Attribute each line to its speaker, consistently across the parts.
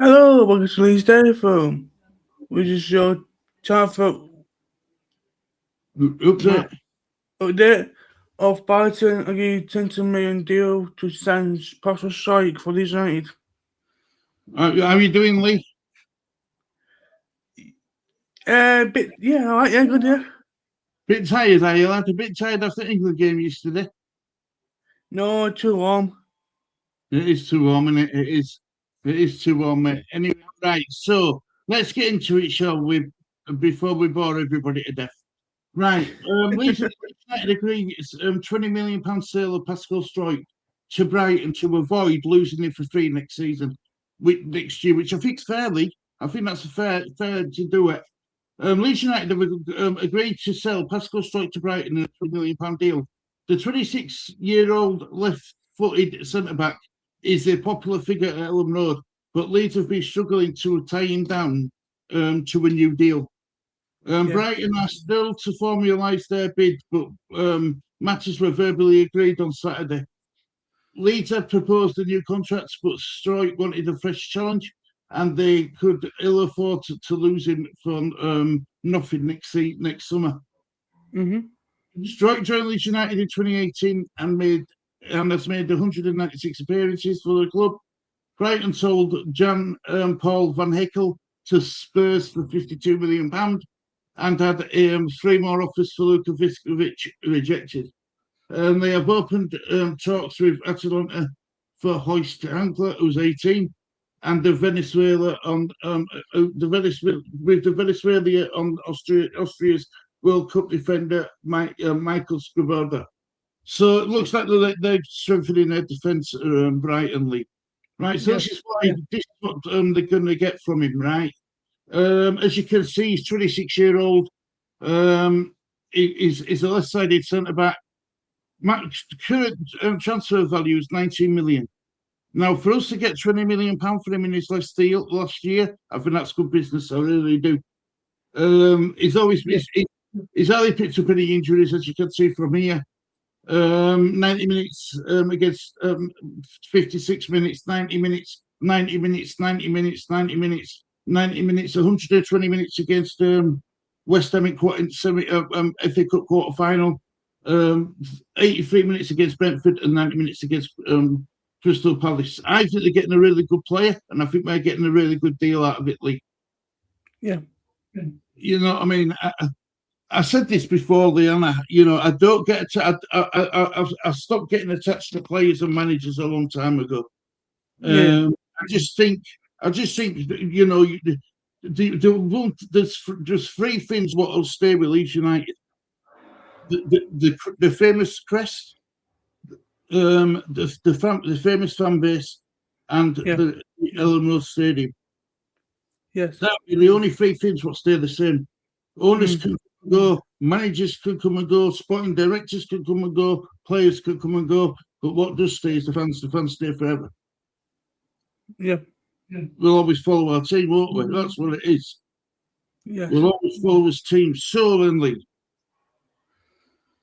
Speaker 1: Hello, welcome to Leeds Dairy Farm, which is your time for
Speaker 2: Update.
Speaker 1: update of Brighton Agree £10 million deal to sign possible Striujk for Leeds United.
Speaker 2: How are you doing, Lee?
Speaker 1: Alright, yeah, good, yeah.
Speaker 2: Bit tired, are you, lad? A bit tired after the England game yesterday.
Speaker 1: No, too warm.
Speaker 2: It is too warm, and it is. It is too warm, mate. Anyway, right. So let's get into it, shall we? Before we bore everybody to death. Right. Leeds United agree it's £20 million sale of Pascal Struijk to Brighton to avoid losing it for free next season, next year, which I think fairly. I think that's fair to do it. Leeds United have agreed to sell Pascal Struijk to Brighton in a £20 million deal. The 26-year-old left-footed centre-back is a popular figure at Elland Road, but Leeds have been struggling to tie him down to a new deal. Brighton are still to formalise their bid, but matters were verbally agreed on Saturday. Leeds had proposed a new contract, but Struijk wanted a fresh challenge, and they could ill afford to lose him for nothing next summer. Struijk joined Leeds United in 2018 and has made 196 appearances for the club. Brighton sold Jan Paul van Heckel to Spurs for £52 million and had 3 more offers for Luka Viskovic rejected. They have opened talks with Atalanta for Hoist Hankler, who's 18, and the Venezuela on Venezuela on Austria's World Cup defender Michael Scriboda. So it looks like they're strengthening their defence, Brighton League. Right, so this is what they're going to get from him, right? As you can see, he's 26-year-old. He's a left-sided centre-back. Current transfer value is 19 million. Now, for us to get £20 million for him in his last deal last year, I think that's good business. I really do. He's hardly picked up any injuries, as you can see from here. 90 minutes against 56 minutes, 90 minutes, 90 minutes, 90 minutes, 90 minutes, 90 minutes, 120 minutes against West Ham in FA Cup quarter final, 83 minutes against Brentford, and 90 minutes against Crystal Palace. I think they're getting a really good player, and I think we're getting a really good deal out of it, Lee.
Speaker 1: Yeah.
Speaker 2: You know what I mean? I said this before, Leanna. You know, I don't get I stopped getting attached to players and managers a long time ago. I just think you know, there's just 3 things what will stay with Leeds United: the famous crest, the famous fan base, and the Elland Road Stadium.
Speaker 1: Yes,
Speaker 2: that would be the only 3 things what stay the same. Owners can go, managers can come and go, sporting directors can come and go, players can come and go, but what does stay is the fans. The fans stay forever.
Speaker 1: Yeah.
Speaker 2: We'll always follow our team, won't we? That's what it is.
Speaker 1: Yes.
Speaker 2: We'll always follow his team, soul and lead.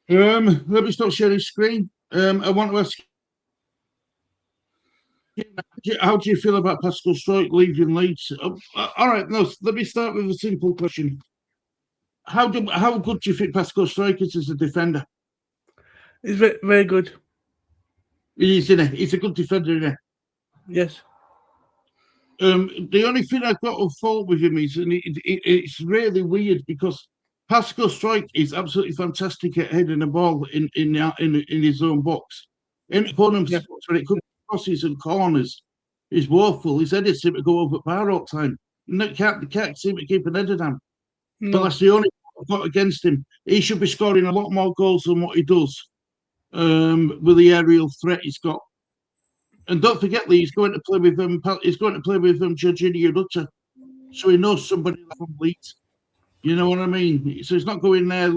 Speaker 2: Let me stop sharing screen. I want to ask you, how do you feel about Pascal Struijk leaving Leeds? All right, no, let me start with a simple question. How good do you think Pascal Struijk is as a defender?
Speaker 1: He's very, very good.
Speaker 2: He's a good defender, isn't he?
Speaker 1: Yes.
Speaker 2: The only thing I've got to fault with him is, and it's really weird because Pascal Struijk is absolutely fantastic at heading the ball in his own box. In opponent's box, when it comes to crosses and corners, he's woeful. His headers seem to go over bar all the time. And can't seem to keep an header down. No. But that's the only thing I've got against him. He should be scoring a lot more goals than what he does with the aerial threat he's got. And don't forget, Lee, he's going to play with Jorginho Rutter, so he knows somebody from Leeds. You know what I mean? So he's not going there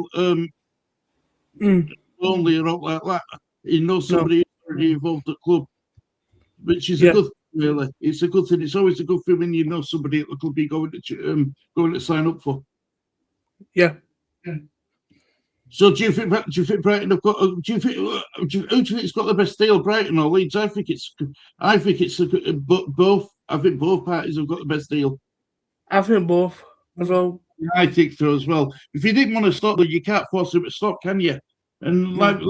Speaker 2: lonely or out like that. He knows somebody already involved at the club, which is a good thing, really. It's a good thing. It's always a good thing when you know somebody at the club you're going to sign up for.
Speaker 1: Yeah.
Speaker 2: So do you think Brighton have got? Do you think who do you think's got the best deal, Brighton or Leeds? Both. I think both parties have got the best deal.
Speaker 1: I think both as well.
Speaker 2: Yeah, I think so as well. If you didn't want to stop, you can't force them to stop, can you? And
Speaker 1: No.
Speaker 2: like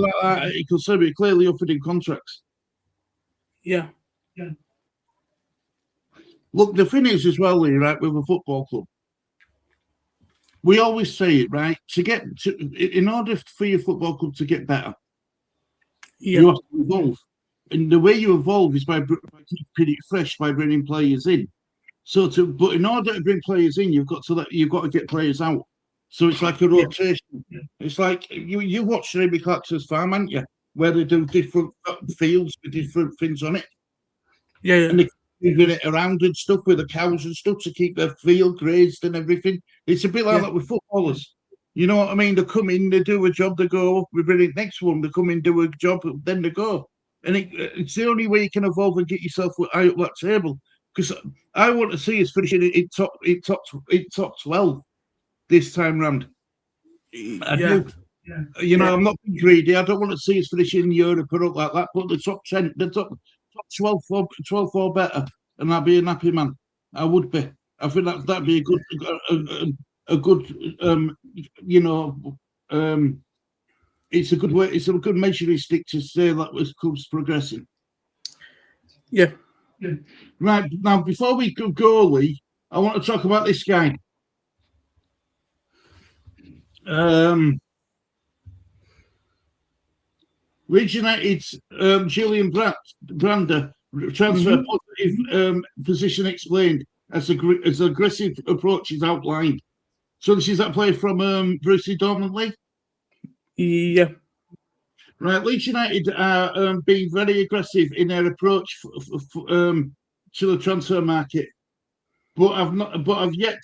Speaker 2: you could say, we're clearly offered in contracts.
Speaker 1: Yeah.
Speaker 2: Look, the thing is as well, Lee, right, with a football club, we always say it, right? In order for your football club to get better, you
Speaker 1: Yeah.
Speaker 2: have to evolve. And the way you evolve is by keeping it fresh, by bringing players in. But in order to bring players in, you've got to get players out. So it's like a
Speaker 1: Yeah.
Speaker 2: rotation. It's like you watch Amy Clarkson's farm, haven't you? Where they do different fields with different things on it,
Speaker 1: Yeah.
Speaker 2: and they keep moving it around and stuff with the cows and stuff to keep their field grazed and everything. It's a bit like
Speaker 1: Yeah.
Speaker 2: that with footballers. You know what I mean? They come in, they do a job, they go. We bring the next one. They come in, do a job, then they go. And it's the only way you can evolve and get yourself high up that table. Because I want to see us finishing in top 12 this time round. I
Speaker 1: Yeah.
Speaker 2: do. You know, I'm not greedy. I don't want to see us finishing in Europe or up like that. But the top 10, the top 12 or better, and I'd be a happy man. I would be. I think that'd be a good you know it's a good way. It's a good measuring stick to say that was clubs progressing.
Speaker 1: Yeah.
Speaker 2: Right now, before we go, Lee, I want to talk about this guy. Leeds United's Julian Brander transfer positive position explained as aggressive approach is outlined. So this is that player from Borussia Dortmund, Lee?
Speaker 1: Yeah.
Speaker 2: Right, Leeds United are being very aggressive in their approach to the transfer market, but I've not yet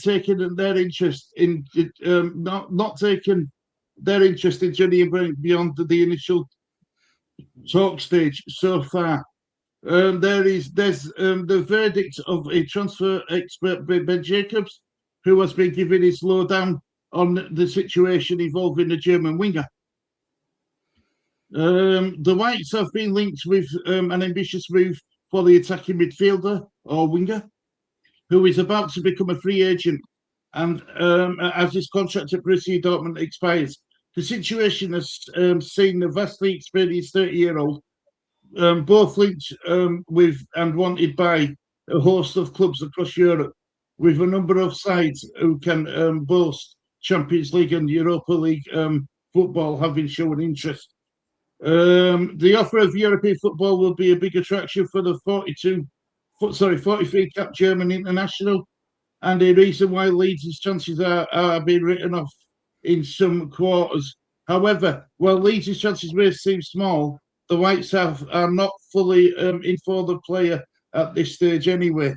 Speaker 2: taken their interest in not taken their interest in Johnny beyond the initial talk stage so far. There's the verdict of a transfer expert, Ben Jacobs, who has been given his lowdown on the situation involving the German winger. The Whites have been linked with an ambitious move for the attacking midfielder or winger, who is about to become a free agent, and as his contract at Borussia Dortmund expires. The situation has seen the vastly experienced 30-year-old both linked with and wanted by a host of clubs across Europe, with a number of sides who can boast Champions League and Europa League football having shown interest. The offer of European football will be a big attraction for the 43 cap German international, and a reason why Leeds' chances are being written off in some quarters. However, while Leeds' chances may seem small, the Whites are not fully in for the player at this stage anyway.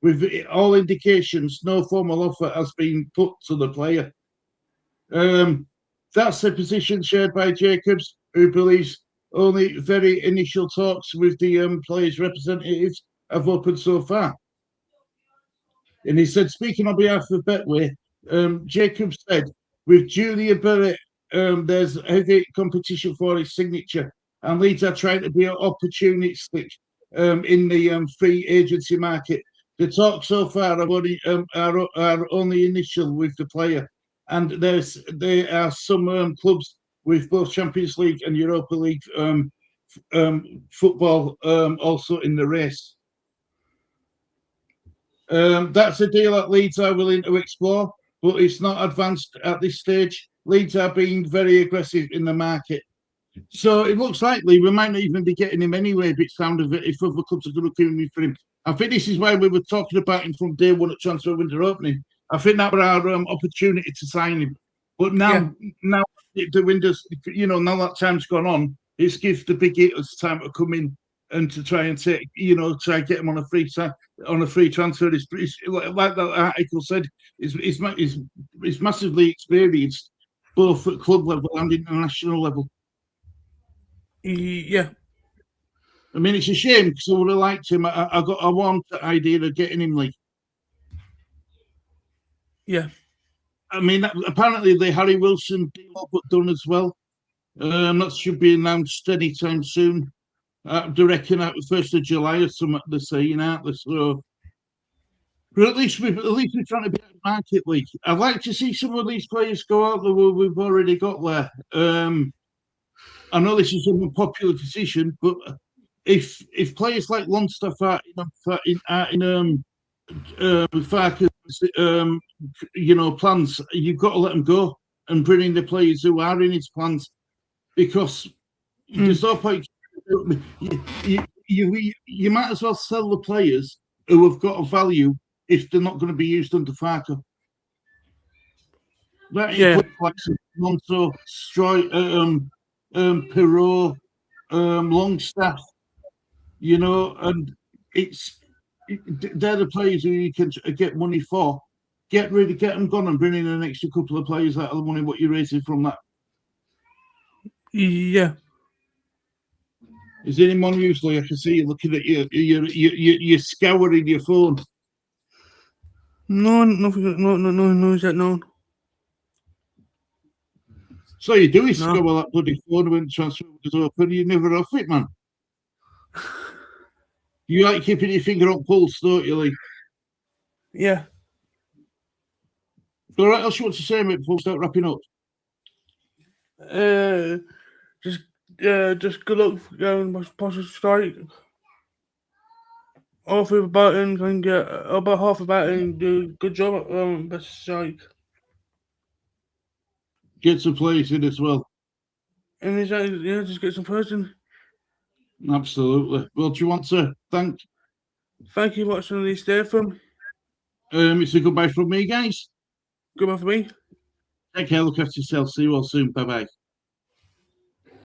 Speaker 2: With all indications, no formal offer has been put to the player. That's a position shared by Jacobs, who believes only very initial talks with the players' representatives have opened so far. And he said, speaking on behalf of Betway, Jacobs said, with Julia Barrett, there's heavy competition for his signature, and Leeds are trying to be opportunistic in the free agency market. The talks so far are only initial with the player, and there are some clubs with both Champions League and Europa League football also in the race. That's a deal that Leeds are willing to explore, but it's not advanced at this stage. Leeds are being very aggressive in the market. So it looks likely we might not even be getting him anyway, but sound of it, if other clubs are going to come in for him. I think this is why we were talking about him from day one at transfer window opening. I think that was our opportunity to sign him. But now the windows, now that time's gone on, it's gives the big hitters time to come in and to try and try and get him on a free transfer. It's like that article said, is massively experienced, both at club level and international level.
Speaker 1: Yeah.
Speaker 2: I mean, it's a shame because I would have liked him. I want the idea of getting him, Lee.
Speaker 1: Yeah.
Speaker 2: I mean, apparently the Harry Wilson deal got done as well. That should be announced anytime soon. I reckon at the 1st of July or something they're saying, aren't they? So, but at least we're trying to be at the market league. I'd like to see some of these players go out that we've already got there. I know this is an unpopular decision, but if players like Longstaff are in Farker's plans, you've got to let them go and bring in the players who are in his plans, because there's no point. You might as well sell the players who have got a value if they're not going to be used under Farker. That includes like Monto, Struijk, Perot, Longstaff, and they're the players who you can get money for. Get them gone and bring in an extra couple of players out of the money what you're raising from that.
Speaker 1: Yeah.
Speaker 2: Is there any more usually? I can see you looking at you're scouring your phone.
Speaker 1: No, no, is that no?
Speaker 2: So you do is scour that bloody phone when transfer was open. You never off it, man. You like keeping your finger on pulse, don't you, Lee?
Speaker 1: Yeah.
Speaker 2: All right, else you want to say, mate, before we start wrapping up?
Speaker 1: Just good luck for going possible Striujk. Half of Brighton can get about half of Brighton do a good job at best Striujk.
Speaker 2: Get some players in as well.
Speaker 1: And just get some person.
Speaker 2: Absolutely. Well, do you want to thank
Speaker 1: you for watching this day from?
Speaker 2: It's a goodbye from me, guys.
Speaker 1: Goodbye for me.
Speaker 2: Take care, look after yourself. See you all soon. Bye bye.